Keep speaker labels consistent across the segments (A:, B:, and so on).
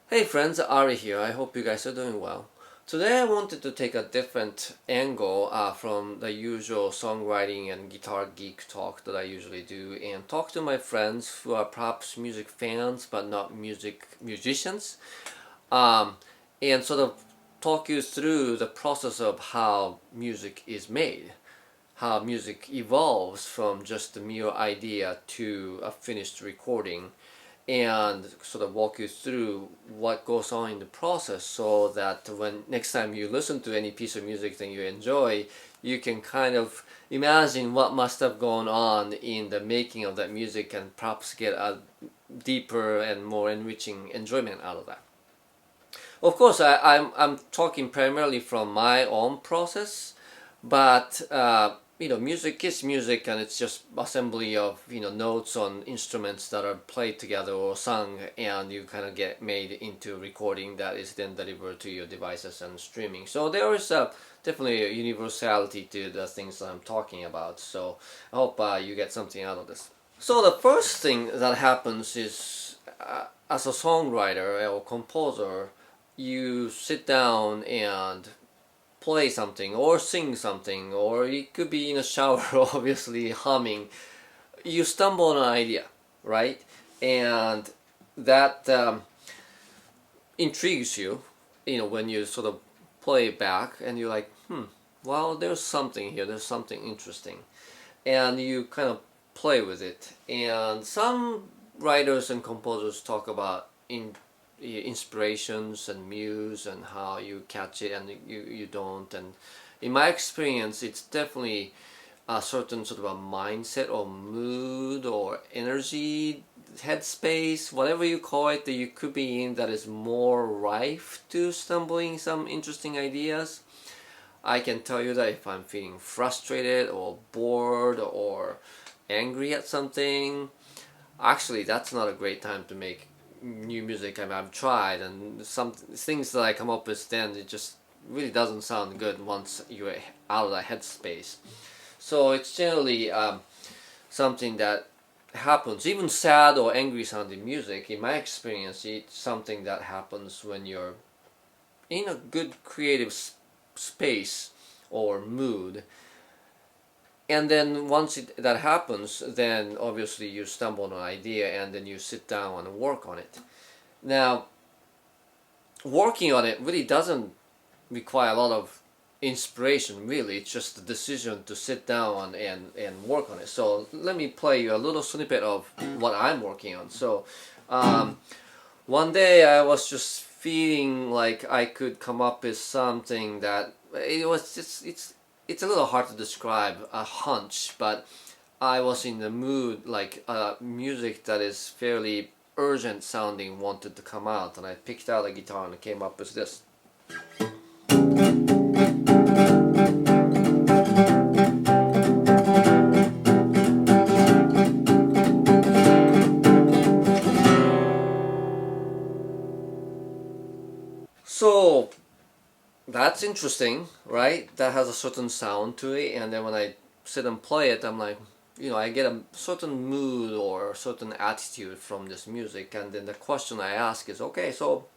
A: Hey friends, Ari here. I hope you guys are doing well. Today I wanted to take a different angle from the usual songwriting and guitar geek talk that I usually do and talk to my friends who are perhaps music fans but not musicians, and sort of talk you through the process of how music is made, how music evolves from just a mere idea to a finished recording, and sort of walk you through what goes on in the process so that when next time you listen to any piece of music that you enjoy, you can kind of imagine what must have gone on in the making of that music and perhaps get a deeper and more enriching enjoyment out of that. Of course, I'm talking primarily from my own process, but music is music, and it's just assembly of notes on instruments that are played together or sung, and you kind of get made into a recording that is then delivered to your devices and streaming. So there is definitely a universality to the things that I'm talking about. So I hope you get something out of this. So the first thing that happens is, as a songwriter or composer, you sit down and play something or sing something, or it could be in a shower obviously humming. You stumble on an idea, right? And that intrigues you, when you sort of play it back and you're like, well, there's something here, there's something interesting, and you kind of play with it. And some writers and composers talk about inspirations and muse and how you catch it and you don't. And in my experience, it's definitely a certain sort of a mindset or mood or energy, headspace, whatever you call it, that you could be in, that is more rife to stumbling some interesting ideas. I can tell you that if I'm feeling frustrated or bored or angry at something, actually that's not a great time to make new music. I've tried, and some things that I come up with, then it just really doesn't sound good once you're out of that headspace. So it's generally something that happens. Even sad or angry sounding music, in my experience, it's something that happens when you're in a good creative space or mood. And then once that happens, then obviously you stumble on an idea and then you sit down and work on it. Now, working on it really doesn't require a lot of inspiration, really. It's just the decision to sit down and work on it. So let me play you a little snippet of what I'm working on. So one day I was just feeling like I could come up with something that it's a little hard to describe, a hunch, but I was in the mood, like music that is fairly urgent sounding wanted to come out, and I picked out a guitar and came up with this. So that's interesting, right? That has a certain sound to it, and then when I sit and play it, I'm like, I get a certain mood or a certain attitude from this music, and then the question I ask is, okay, so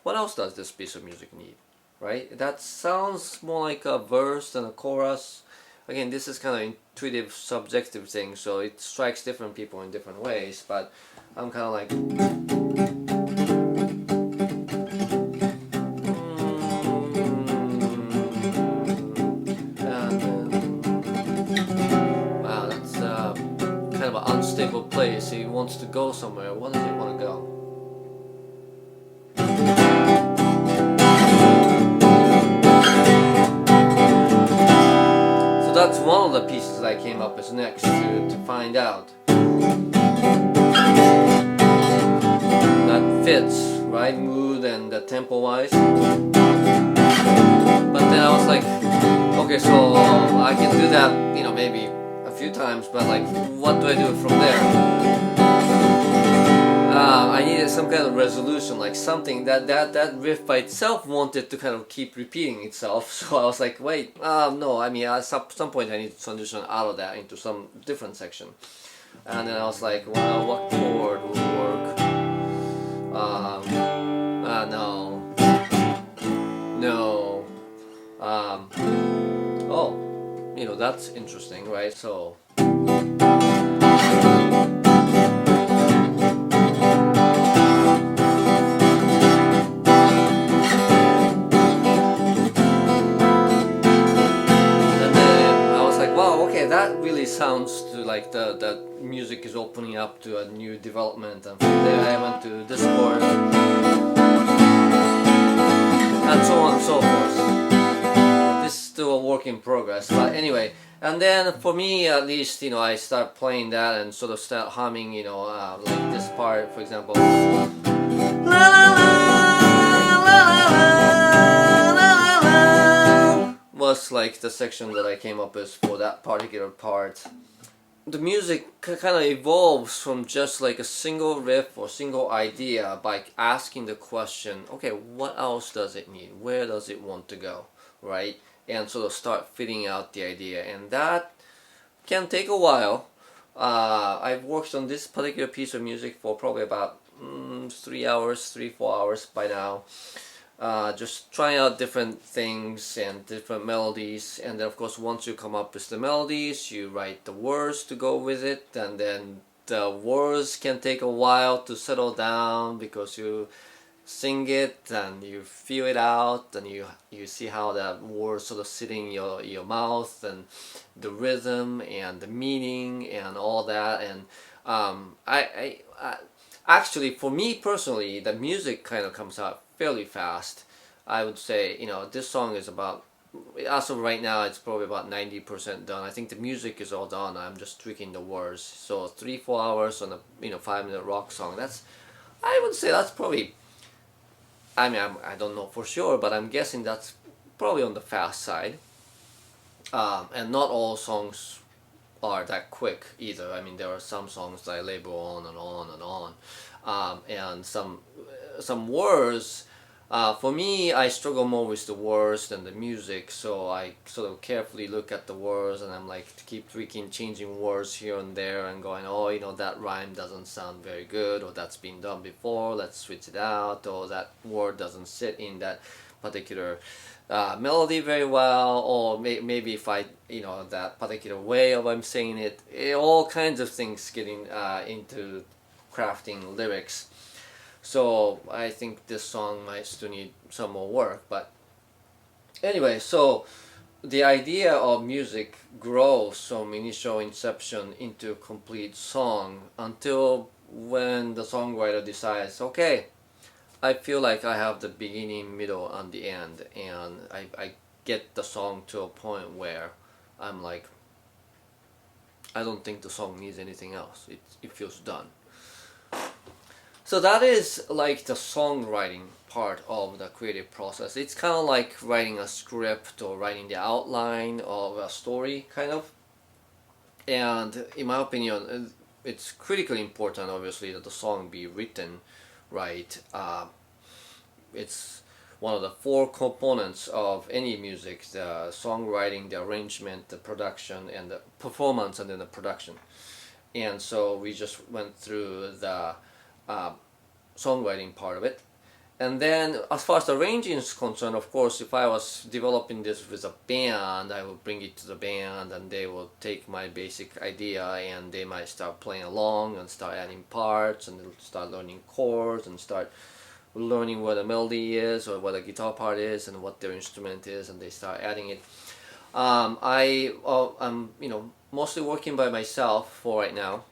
A: what else does this piece of music need, right? That sounds more like a verse than a chorus. Again, this is kind of intuitive, subjective thing, so it strikes different people in different ways, but I'm kind of like, unstable place. He wants to go somewhere. Where does he want to go? So that's one of the pieces I came up with next to find out. That fits, right? Mood and the tempo wise. But then I was like, okay, so I can do that, maybe few times, but like, what do I do from there? I needed some kind of resolution, like something that riff by itself wanted to kind of keep repeating itself. So I was like, wait, no, I mean, at some point I need to transition out of that into some different section. And then I was like, well, what chord will work? that's interesting, right? So and then I was like, wow, okay, that really sounds to like the music is opening up to a new development. And from there I went to Discord and so on and so forth. This is still a work in progress, but anyway. And then for me, at least, I start playing that and sort of start humming, like this part, for example. La, la, la, la, la, la, was like the section that I came up with for that particular part. The music kind of evolves from just like a single riff or single idea by asking the question, okay, what else does it need? Where does it want to go, right? And sort of start fitting out the idea, and that can take a while. I've worked on this particular piece of music for probably about 3-4 hours by now. Just trying out different things and different melodies, and then of course once you come up with the melodies, you write the words to go with it, and then the words can take a while to settle down because you sing it and you feel it out, and you see how that word sort of sitting in your mouth, and the rhythm and the meaning and all that. And I actually, for me personally, the music kind of comes out fairly fast. I would say, this song is about, as of right now, it's probably about 90% done. I think the music is all done. I'm just tweaking the words. So 3-4 hours on a 5-minute rock song. I would say that's probably, I don't know for sure, but I'm guessing that's probably on the fast side. And not all songs are that quick either. I mean, there are some songs that I label on and on and on. And some words, for me, I struggle more with the words than the music, so I sort of carefully look at the words, and I'm like, keep tweaking, changing words here and there, and going, oh, that rhyme doesn't sound very good, or that's been done before, let's switch it out, or that word doesn't sit in that particular melody very well, or maybe if I, that particular way of I'm saying it, all kinds of things getting into crafting lyrics. So I think this song might still need some more work, but anyway, so the idea of music grows from initial inception into a complete song until when the songwriter decides, okay, I feel like I have the beginning, middle, and the end, and I get the song to a point where I'm like, I don't think the song needs anything else. It feels done. So that is like the songwriting part of the creative process. It's kind of like writing a script or writing the outline of a story, kind of. And in my opinion, it's critically important, obviously, that the song be written right. It's one of the 4 components of any music: the songwriting, the arrangement, the production, and the performance, and then the production. And so we just went through the songwriting part of it. And then as far as the arranging is concerned, of course, if I was developing this with a band, I would bring it to the band, and they will take my basic idea, and they might start playing along and start adding parts, and they'll start learning chords and start learning where the melody is or where the guitar part is and what their instrument is, and they start adding it. I'm mostly working by myself for right now.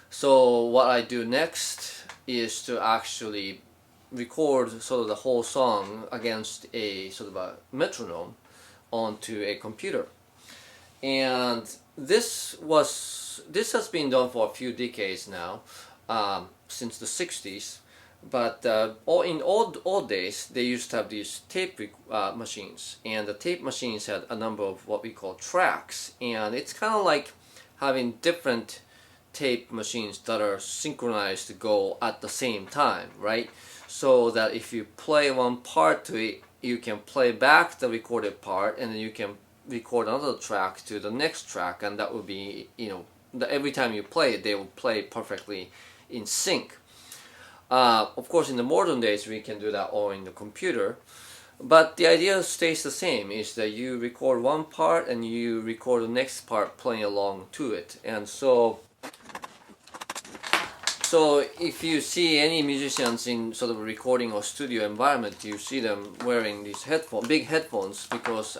A: So what I do next is to actually record sort of the whole song against a sort of a metronome onto a computer. And this has been done for a few decades now, since the 60s. But in old days, they used to have these tape machines, and the tape machines had a number of what we call tracks, and it's kind of like having different tape machines that are synchronized to go at the same time, right? So that if you play one part to it, you can play back the recorded part, and then you can record another track to the next track, and that would be, every time you play it, they will play perfectly in sync. Of course, in the modern days, we can do that all in the computer, But the idea stays the same, is that you record one part and you record the next part playing along to it. And so if you see any musicians in sort of a recording or studio environment, you see them wearing these big headphones, because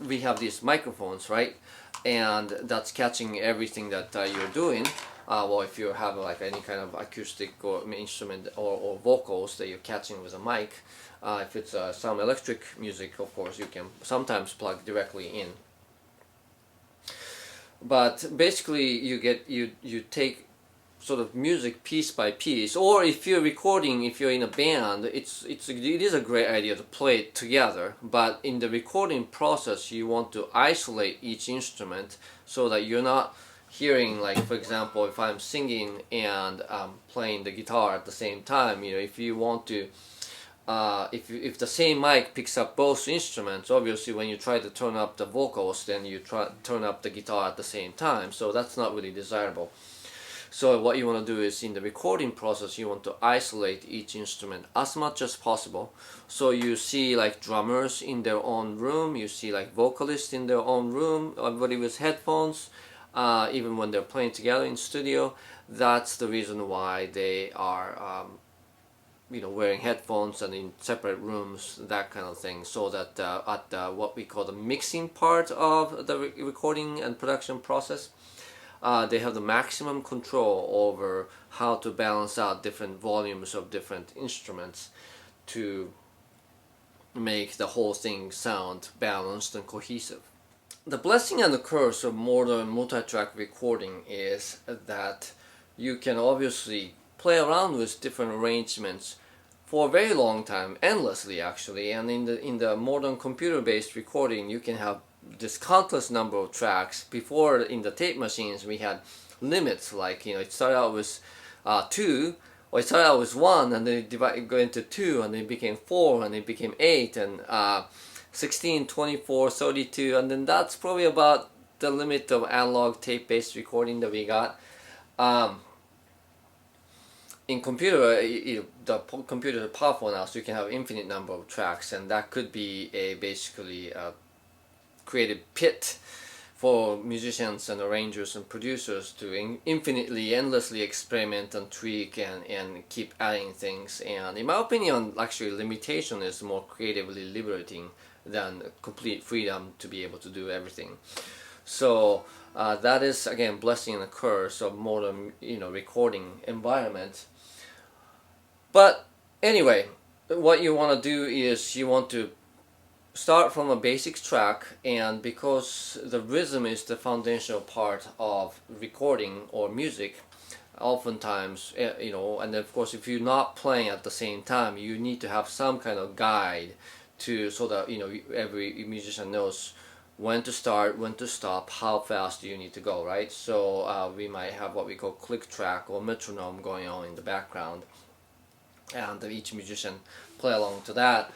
A: we have these microphones, right? And that's catching everything that you're doing. Well, if you have like any kind of acoustic or instrument or vocals that you're catching with a mic, if it's some electric music, of course, you can sometimes plug directly in. But basically, you take sort of music piece by piece, or if you're recording, if you're in a band, it is a great idea to play it together. But in the recording process, you want to isolate each instrument so that you're not hearing, like, for example, if I'm singing and playing the guitar at the same time, if you want to if the same mic picks up both instruments, obviously when you try to turn up the vocals, then you turn up the guitar at the same time, so that's not really desirable. So what you want to do is, in the recording process, you want to isolate each instrument as much as possible. So you see like drummers in their own room, you see like vocalists in their own room, everybody with headphones, even when they're playing together in studio. That's the reason why they are wearing headphones and in separate rooms, that kind of thing, so that at what we call the mixing part of the recording and production process, they have the maximum control over how to balance out different volumes of different instruments to make the whole thing sound balanced and cohesive. The blessing and the curse of modern multi-track recording is that you can obviously play around with different arrangements for a very long time, endlessly actually. And in the modern computer-based recording, you can have this countless number of tracks. Before, in the tape machines, we had limits, like it started out with 2, or it started out with 1, and then it go into 2, and then it became 4, and it became 8, and 16, 24, 32, and then that's probably about the limit of analog tape-based recording that we got. In computer, the computer is powerful now, so you can have infinite number of tracks, and that could be basically a creative pit for musicians and arrangers and producers to infinitely, endlessly experiment and tweak and keep adding things. And in my opinion, actually, limitation is more creatively liberating than complete freedom to be able to do everything. So that is, again, blessing and a curse of modern recording environment. But anyway, what you want to do is you want to start from a basic track, and because the rhythm is the foundational part of recording or music, oftentimes, and of course if you're not playing at the same time, you need to have some kind of guide so that every musician knows when to start, when to stop, how fast do you need to go, right? So we might have what we call click track or metronome going on in the background, and each musician play along to that.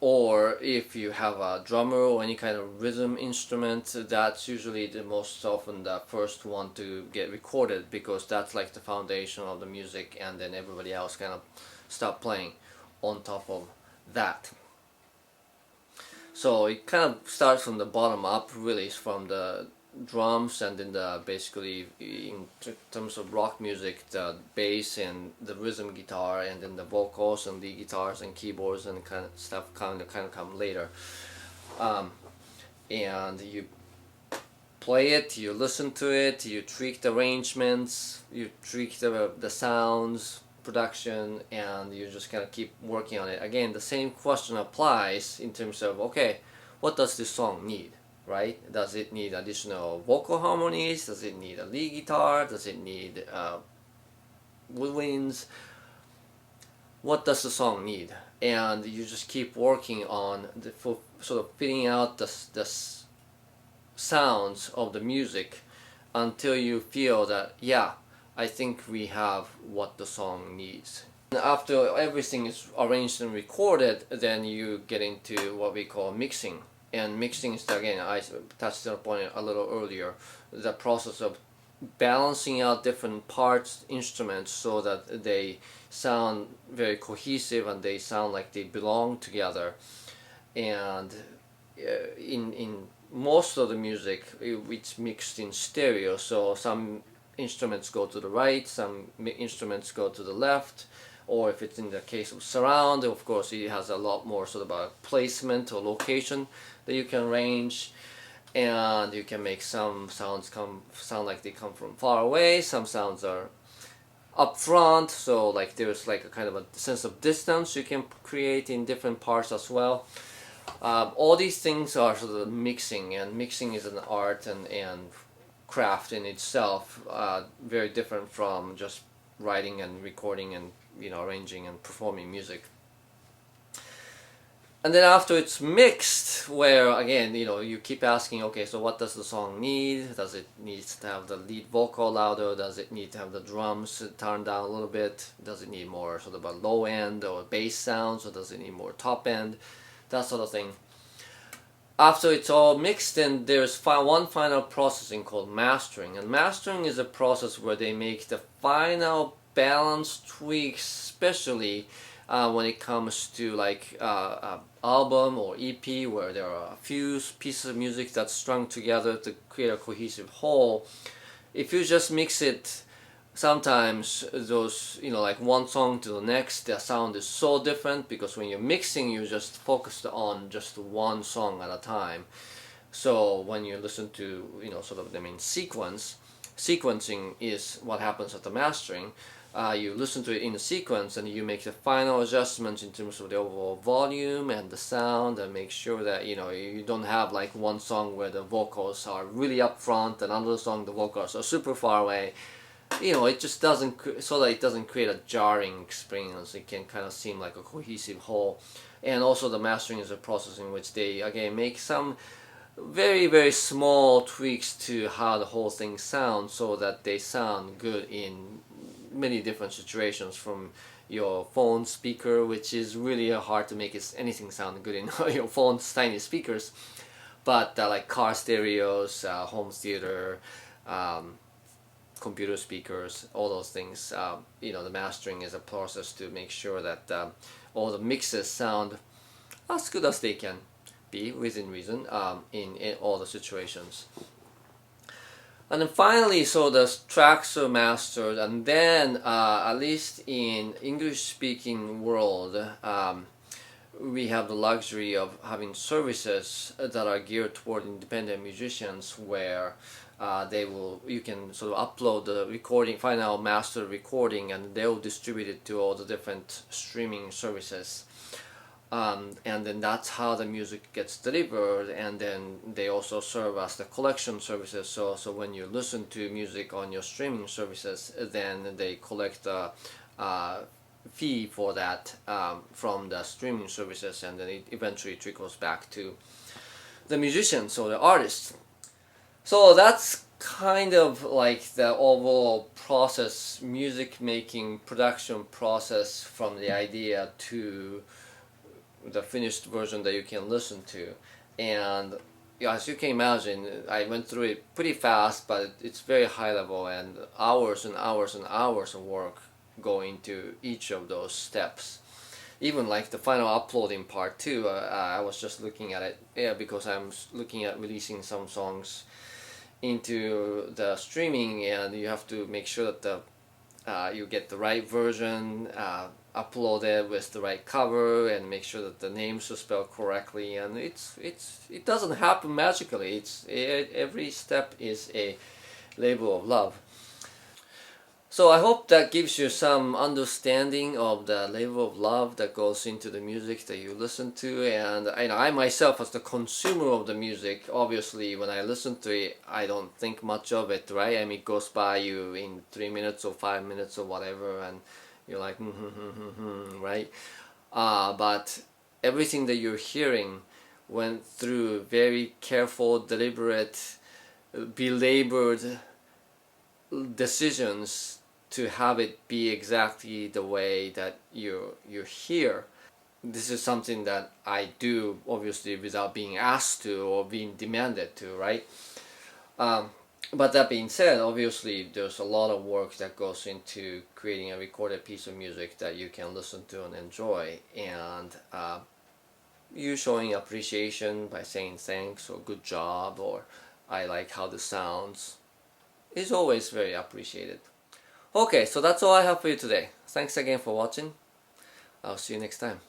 A: Or if you have a drummer or any kind of rhythm instrument, that's usually the most often the first one to get recorded, because that's like the foundation of the music, and then everybody else kind of start playing on top of that. So it kind of starts from the bottom up, really, from the drums, and then basically in terms of rock music, the bass and the rhythm guitar, and then the vocals and the guitars and keyboards and kind of stuff kind of come later. And you play it, you listen to it, you tweak the arrangements, you tweak the sounds, production, and you just kind of keep working on it. Again, the same question applies in terms of, okay, what does this song need? Right? Does it need additional vocal harmonies? Does it need a lead guitar? Does it need woodwinds? What does the song need? And you just keep working on sort of fitting out the sounds of the music until you feel that, yeah, I think we have what the song needs. And after everything is arranged and recorded, then you get into what we call mixing. And mixing is, again, I touched on the point a little earlier, the process of balancing out different parts, instruments, so that they sound very cohesive and they sound like they belong together. And in most of the music, it's mixed in stereo, so some instruments go to the right, some instruments go to the left, or if it's in the case of surround, of course it has a lot more sort of a placement or location that you can arrange, and you can make some sounds sound like they come from far away, some sounds are up front, so like there's like a kind of a sense of distance you can create in different parts as well. All these things are sort of mixing, and mixing is an art and craft in itself, very different from just writing and recording and arranging and performing music. And then after it's mixed, where again you keep asking, okay, so what does the song need? Does it need to have the lead vocal louder? Does it need to have the drums turned down a little bit? Does it need more sort of a low end or bass sounds, or does it need more top end? That sort of thing. After it's all mixed, then there's one final processing called mastering. And mastering is a process where they make the final balance tweaks, especially when it comes to like album or EP, where there are a few pieces of music that's strung together to create a cohesive whole. If you just mix it, sometimes those, like one song to the next, the sound is so different, because when you're mixing, you're just focused on just one song at a time. So when you listen to, sort of them in sequencing is what happens at the mastering. You listen to it in a sequence, and you make the final adjustments in terms of the overall volume and the sound, and make sure that you don't have like one song where the vocals are really up front and another song the vocals are super far away. It just doesn't, so that it doesn't create a jarring experience. It can kind of seem like a cohesive whole. And also the mastering is a process in which they again make some very, very small tweaks to how the whole thing sounds, so that they sound good in many different situations, from your phone speaker, which is really hard to make anything sound good in your phone's tiny speakers, but like car stereos, home theater, computer speakers, all those things. The mastering is a process to make sure that all the mixes sound as good as they can be within reason, in all the situations. And then finally, so the tracks are mastered, and then at least in English-speaking world, we have the luxury of having services that are geared toward independent musicians, where you can sort of upload the final master recording, and they'll distribute it to all the different streaming services. And then that's how the music gets delivered, and then they also serve as the collection services. So when you listen to music on your streaming services, then they collect a fee for that from the streaming services, and then it eventually trickles back to the musicians or the artists. So that's kind of like the overall process, music making production process, from the idea to the finished version that you can listen to. And as you can imagine, I went through it pretty fast, but it's very high level, and hours and hours and hours of work go into each of those steps. Even like the final uploading part too, I was just looking at it, because I'm looking at releasing some songs into the streaming, and you have to make sure that you get the right version uploaded with the right cover, and make sure that the names are spelled correctly. And it doesn't happen magically. Every step is a labor of love. So I hope that gives you some understanding of the labor of love that goes into the music that you listen to. And I myself, as the consumer of the music, obviously when I listen to it, I don't think much of it, right? I mean, it goes by you in 3 minutes or 5 minutes or whatever, and you're like, right? But everything that you're hearing went through very careful, deliberate, belabored decisions to have it be exactly the way that you hear. This is something that I do, obviously, without being asked to or being demanded to, right? But that being said, obviously there's a lot of work that goes into creating a recorded piece of music that you can listen to and enjoy, and you showing appreciation by saying thanks or good job or I like how this sounds is always very appreciated. Okay, so that's all I have for you today. Thanks again for watching. I'll see you next time.